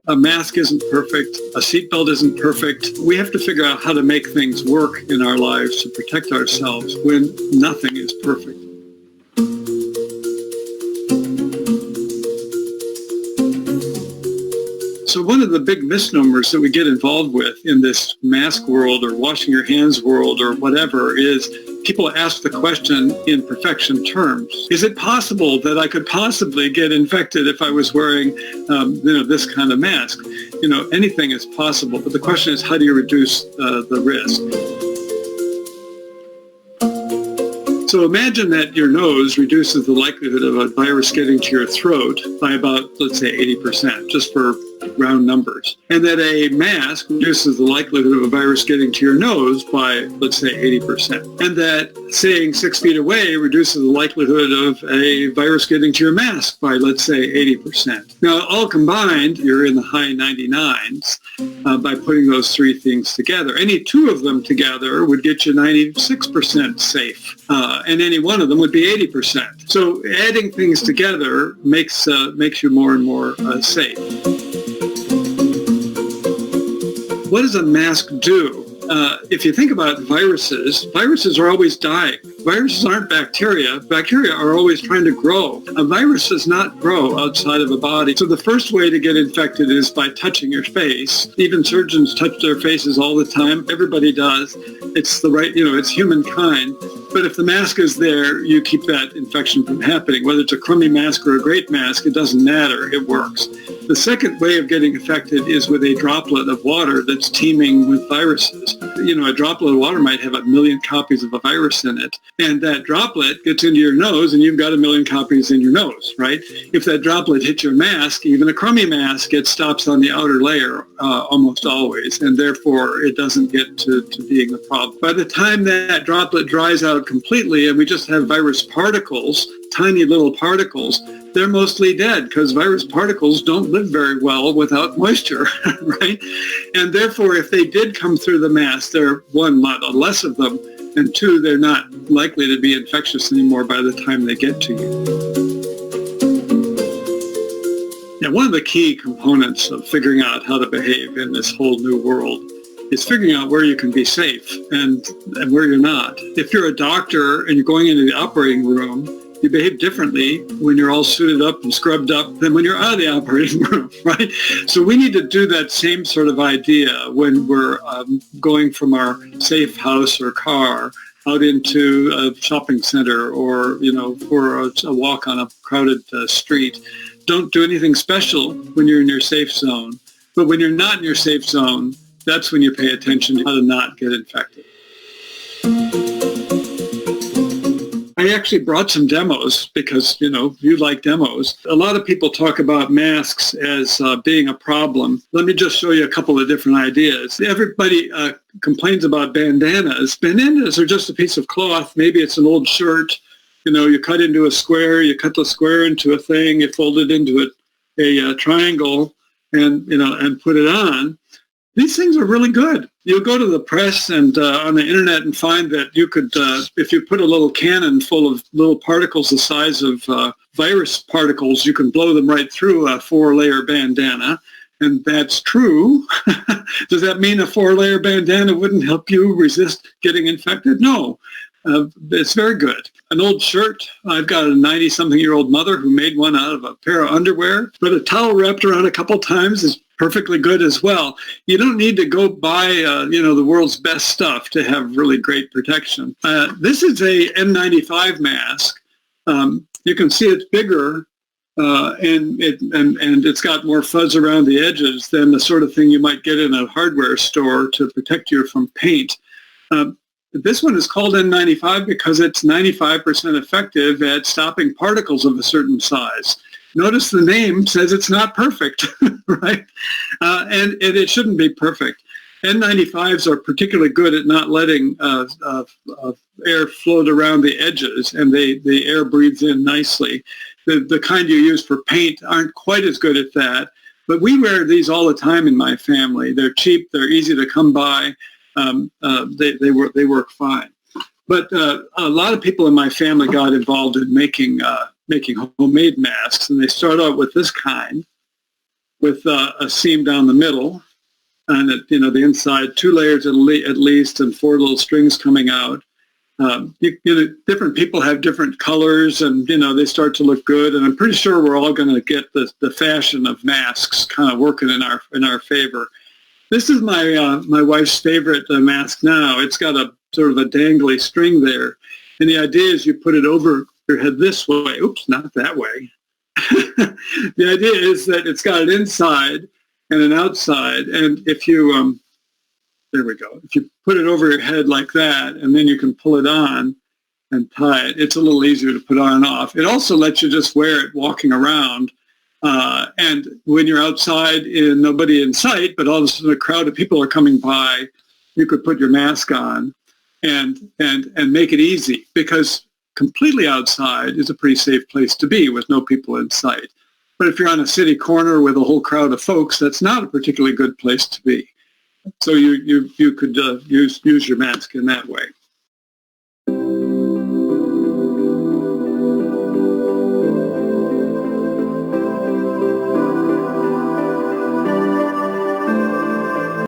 A mask isn't perfect. A seatbelt isn't perfect. We have to figure out how to make things work in our lives to protect ourselves when nothing is perfect. So one of the big misnomers that we get involved with in this mask world or washing your hands world or whatever is people ask the question in perfection terms. Is it possible that I could possibly get infected if I was wearing this kind of mask? Anything is possible, but the question is, how do you reduce the risk? So imagine that your nose reduces the likelihood of a virus getting to your throat by about, let's say, 80%, just for round numbers. And that a mask reduces the likelihood of a virus getting to your nose by, let's say, 80%. And that staying 6 feet away reduces the likelihood of a virus getting to your mask by, let's say, 80%. Now, all combined, you're in the high 99s by putting those three things together. Any two of them together would get you 96% safe, and any one of them would be 80%. So adding things together makes you more and more safe. What does a mask do? If you think about viruses are always dying. Viruses aren't bacteria. Bacteria are always trying to grow. A virus does not grow outside of a body. So the first way to get infected is by touching your face. Even surgeons touch their faces all the time. Everybody does. It's it's humankind. But if the mask is there, you keep that infection from happening. Whether it's a crummy mask or a great mask, it doesn't matter. It works. The second way of getting infected is with a droplet of water that's teeming with viruses. A droplet of water might have 1 million copies of a virus in it, and that droplet gets into your nose, and you've got 1 million copies in your nose, right? If that droplet hits your mask, even a crummy mask, it stops on the outer layer almost always, and therefore it doesn't get to being a problem. By the time that droplet dries out completely and we just have virus particles, tiny little particles, they're mostly dead because virus particles don't live very well without moisture, right? And therefore, if they did come through the mask, there are one, lot less of them, and two, they're not likely to be infectious anymore by the time they get to you. Now, one of the key components of figuring out how to behave in this whole new world is figuring out where you can be safe and where you're not. If you're a doctor and you're going into the operating room, you behave differently when you're all suited up and scrubbed up than when you're out of the operating room, right? So we need to do that same sort of idea when we're going from our safe house or car out into a shopping center or, for a walk on a crowded street. Don't do anything special when you're in your safe zone. But when you're not in your safe zone, that's when you pay attention to how to not get infected. I actually brought some demos because, you like demos. A lot of people talk about masks as being a problem. Let me just show you a couple of different ideas. Everybody complains about bandanas. Bandanas are just a piece of cloth. Maybe it's an old shirt. You cut into a square, you cut the square into a thing, you fold it into a triangle and put it on. These things are really good. You'll go to the press and on the internet and find that you could, if you put a little cannon full of little particles the size of virus particles, you can blow them right through a 4-layer bandana. And that's true. Does that mean a 4-layer bandana wouldn't help you resist getting infected? No. It's very good. An old shirt. I've got a 90-something-year-old mother who made one out of a pair of underwear, but a towel wrapped around a couple times is perfectly good as well. You don't need to go buy, the world's best stuff to have really great protection. This is a N95 mask. You can see it's bigger, and it's got more fuzz around the edges than the sort of thing you might get in a hardware store to protect you from paint. This one is called N95 because it's 95% effective at stopping particles of a certain size. Notice the name says it's not perfect, right? And it shouldn't be perfect. N95s are particularly good at not letting air float around the edges, and the air breathes in nicely. The kind you use for paint aren't quite as good at that, but we wear these all the time in my family. They're cheap, they're easy to come by, they work fine. But a lot of people in my family got involved in making homemade masks, and they start out with this kind. with a seam down the middle, and the inside 2 layers at least, and 4 little strings coming out. Different people have different colors, and they start to look good. And I'm pretty sure we're all going to get the fashion of masks kind of working in our favor. This is my wife's favorite mask now. It's got a sort of a dangly string there, and the idea is you put it over your head this way. Oops, not that way. The idea is that it's got an inside and an outside, and if you there we go. If you put it over your head like that, and then you can pull it on and tie it, it's a little easier to put on and off. It also lets you just wear it walking around. And when you're outside and nobody in sight, but all of a sudden a crowd of people are coming by, you could put your mask on and make it easy, because completely outside is a pretty safe place to be with no people in sight. But if you're on a city corner with a whole crowd of folks, that's not a particularly good place to be. So you could use your mask in that way.